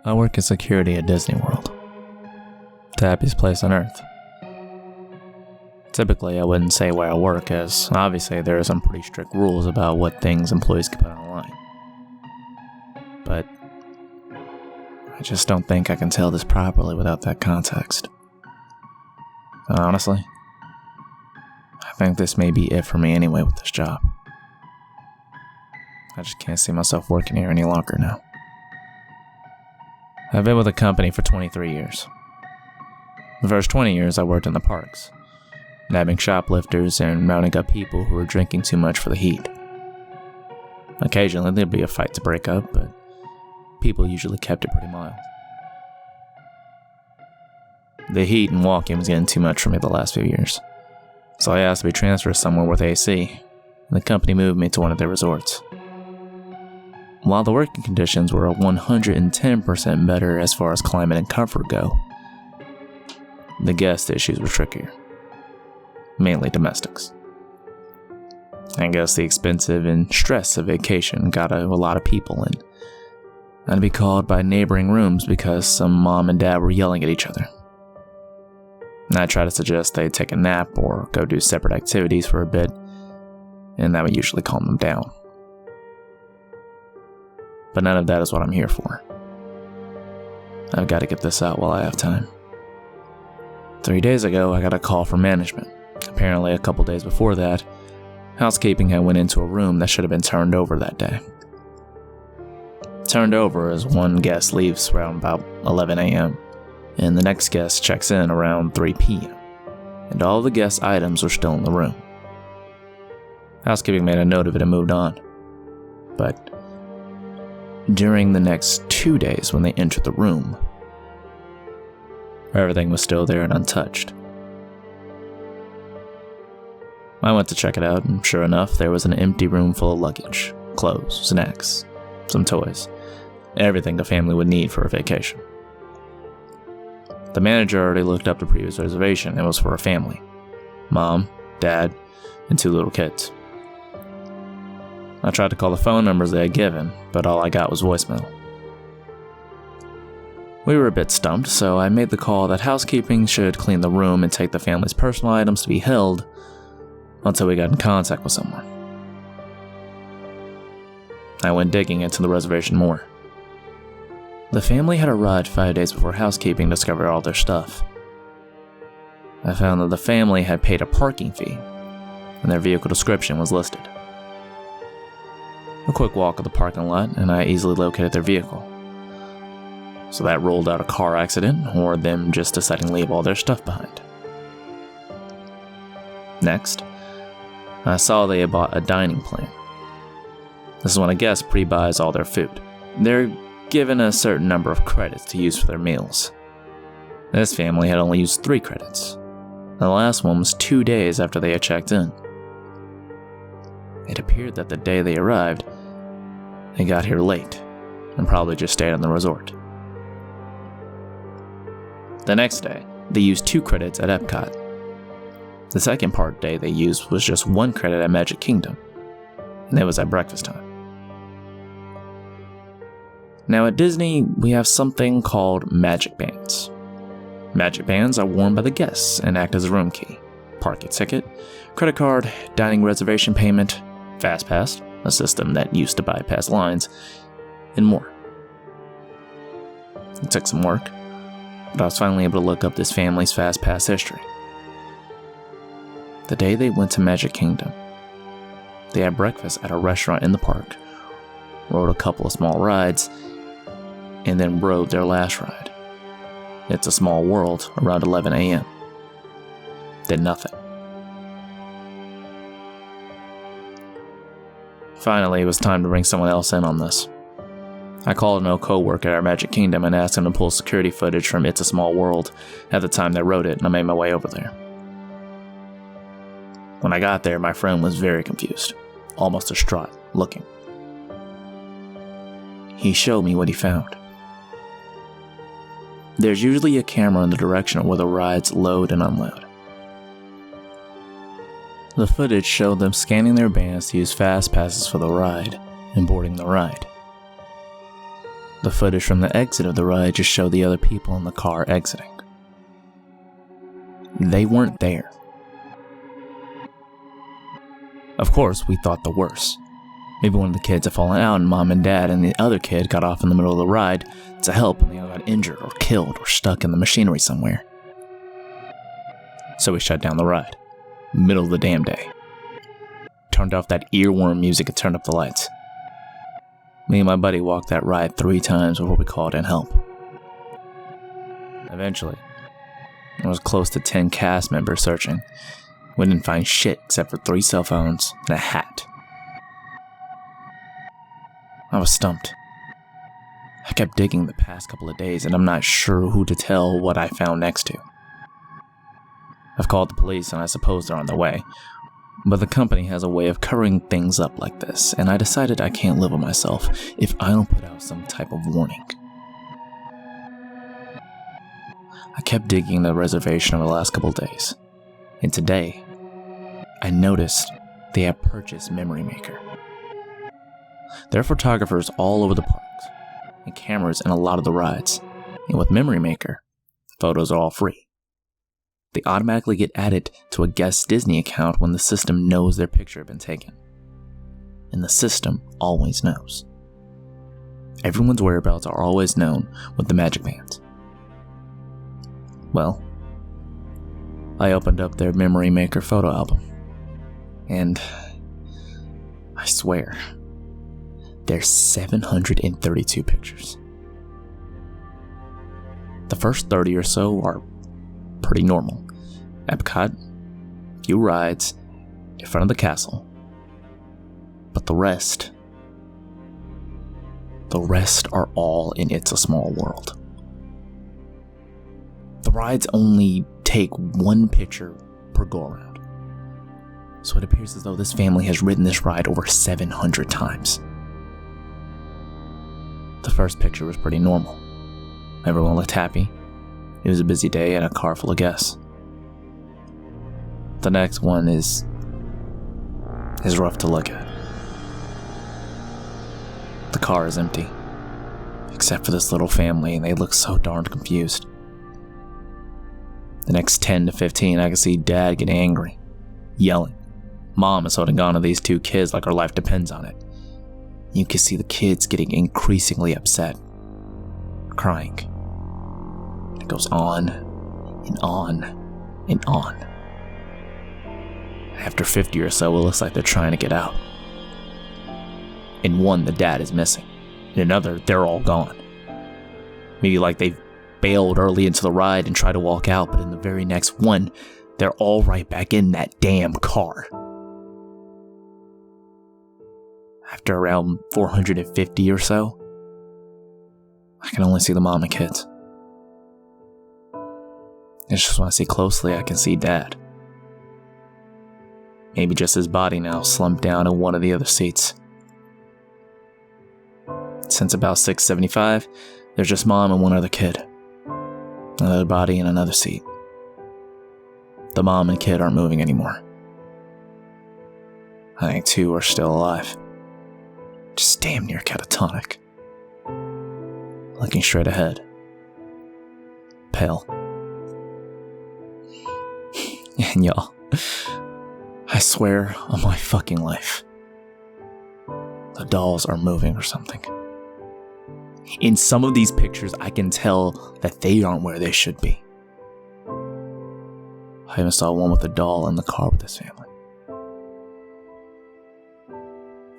I work in security at Disney World. The happiest place on earth. Typically, I wouldn't say where I work, as obviously there are some pretty strict rules about what things employees can put online. But I just don't think I can tell this properly without that context. And honestly, I think this may be it for me anyway with this job. I just can't see myself working here any longer now. I've been with the company for 23 years. The first 20 years I worked in the parks, nabbing shoplifters and rounding up people who were drinking too much for the heat. Occasionally there'd be a fight to break up, but people usually kept it pretty mild. The heat and walking was getting too much for me the last few years, so I asked to be transferred somewhere with AC, and the company moved me to one of their resorts. While the working conditions were 110% better as far as climate and comfort go, the guest issues were trickier. Mainly domestics. I guess the expensive and stress of vacation got a lot of people in. I'd be called by neighboring rooms because some mom and dad were yelling at each other. And I'd try to suggest they take a nap or go do separate activities for a bit, and that would usually calm them down. But none of that is what I'm here for. I've got to get this out while I have time. 3 days ago, I got a call from management. Apparently, a couple days before that, housekeeping had went into a room that should have been turned over that day. Turned over as one guest leaves around about 11 a.m., and the next guest checks in around 3 p.m., and all the guest items were still in the room. Housekeeping made a note of it and moved on. But during the next 2 days when they entered the room, everything was still there and untouched. I went to check it out, and sure enough, there was an empty room full of luggage, clothes, snacks, some toys, everything the family would need for a vacation. The manager already looked up the previous reservation. It was for a family. Mom, dad, and 2 little kids. I tried to call the phone numbers they had given, but all I got was voicemail. We were a bit stumped, so I made the call that housekeeping should clean the room and take the family's personal items to be held until we got in contact with someone. I went digging into the reservation more. The family had arrived 5 days before housekeeping discovered all their stuff. I found that the family had paid a parking fee, and their vehicle description was listed. A quick walk of the parking lot, and I easily located their vehicle. So that ruled out a car accident, or them just deciding to leave all their stuff behind. Next, I saw they had bought a dining plan. This is when a guest pre-buys all their food. They're given a certain number of credits to use for their meals. This family had only used 3 credits. The last one was 2 days after they had checked in. It appeared that the day they arrived, they got here late, and probably just stayed on the resort. The next day, they used 2 credits at Epcot. The second part day they used was just 1 credit at Magic Kingdom, and it was at breakfast time. Now at Disney, we have something called magic bands. Magic bands are worn by the guests and act as a room key, parking ticket, credit card, dining reservation payment, Fast Pass, a system that used to bypass lines, and more. It took some work, but I was finally able to look up this family's Fast Pass history. The day they went to Magic Kingdom, they had breakfast at a restaurant in the park, rode a couple of small rides, and then rode their last ride, It's a Small World, around 11 a.m. Did nothing. Finally, it was time to bring someone else in on this. I called an old co-worker at our Magic Kingdom and asked him to pull security footage from It's a Small World at the time they wrote it, and I made my way over there. When I got there, my friend was very confused, almost distraught, looking. He showed me what he found. There's usually a camera in the direction of where the rides load and unload. The footage showed them scanning their bands to use fast passes for the ride and boarding the ride. The footage from the exit of the ride just showed the other people in the car exiting. They weren't there. Of course, we thought the worst. Maybe one of the kids had fallen out and mom and dad and the other kid got off in the middle of the ride to help and they all got injured or killed or stuck in the machinery somewhere. So we shut down the ride. Middle of the damn day. Turned off that earworm music and turned up the lights. Me and my buddy walked that ride 3 times before we called in help. Eventually, there was close to 10 cast members searching. We didn't find shit except for 3 cell phones and a hat. I was stumped. I kept digging the past couple of days and I'm not sure who to tell what I found next to. I've called the police and I suppose they're on their way, but the company has a way of covering things up like this and I decided I can't live with myself if I don't put out some type of warning. I kept digging the reservation over the last couple of days, and today, I noticed they have purchased Memory Maker. There are photographers all over the parks, and cameras in a lot of the rides, and with Memory Maker, photos are all free. They automatically get added to a guest Disney account when the system knows their picture has been taken. And the system always knows. Everyone's whereabouts are always known with the magic bands. Well, I opened up their Memory Maker photo album, and I swear, there's 732 pictures. The first 30 or so are pretty normal. Epcot, few rides, in front of the castle. But the rest are all in It's a Small World. The rides only take 1 picture per go-around. So it appears as though this family has ridden this ride over 700 times. The first picture was pretty normal. Everyone looked happy. It was a busy day and a car full of guests. The next one is rough to look at. The car is empty, except for this little family, and they look so darned confused. The next 10 to 15, I can see Dad getting angry, yelling. Mom is holding on to these 2 kids like her life depends on it. You can see the kids getting increasingly upset, crying. It goes on and on and on. After 50 or so, it looks like they're trying to get out. In one, the dad is missing. In another, they're all gone. Maybe like they've bailed early into the ride and tried to walk out, but in the very next one, they're all right back in that damn car. After around 450 or so, I can only see the mom and kids. It's just when I see closely, I can see Dad. Maybe just his body now slumped down in one of the other seats. Since about 6:75, there's just Mom and one other kid. Another body in another seat. The mom and kid aren't moving anymore. I think 2 are still alive. Just damn near catatonic. Looking straight ahead. Pale. And y'all, I swear on my fucking life, the dolls are moving or something. In some of these pictures, I can tell that they aren't where they should be. I even saw one with a doll in the car with this family.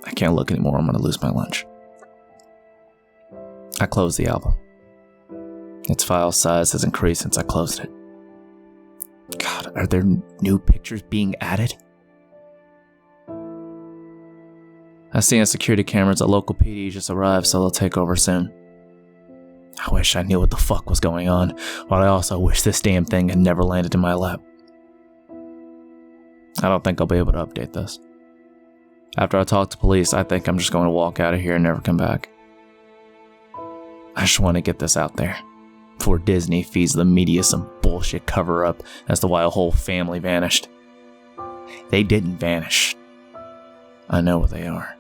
I can't look anymore, I'm gonna lose my lunch. I closed the album. Its file size has increased since I closed it. God, are there new pictures being added? I see security cameras at local PD just arrived, so they'll take over soon. I wish I knew what the fuck was going on, but I also wish this damn thing had never landed in my lap. I don't think I'll be able to update this. After I talk to police, I think I'm just going to walk out of here and never come back. I just want to get this out there, before Disney feeds the media some bullshit cover-up as to why a whole family vanished. They didn't vanish. I know what they are.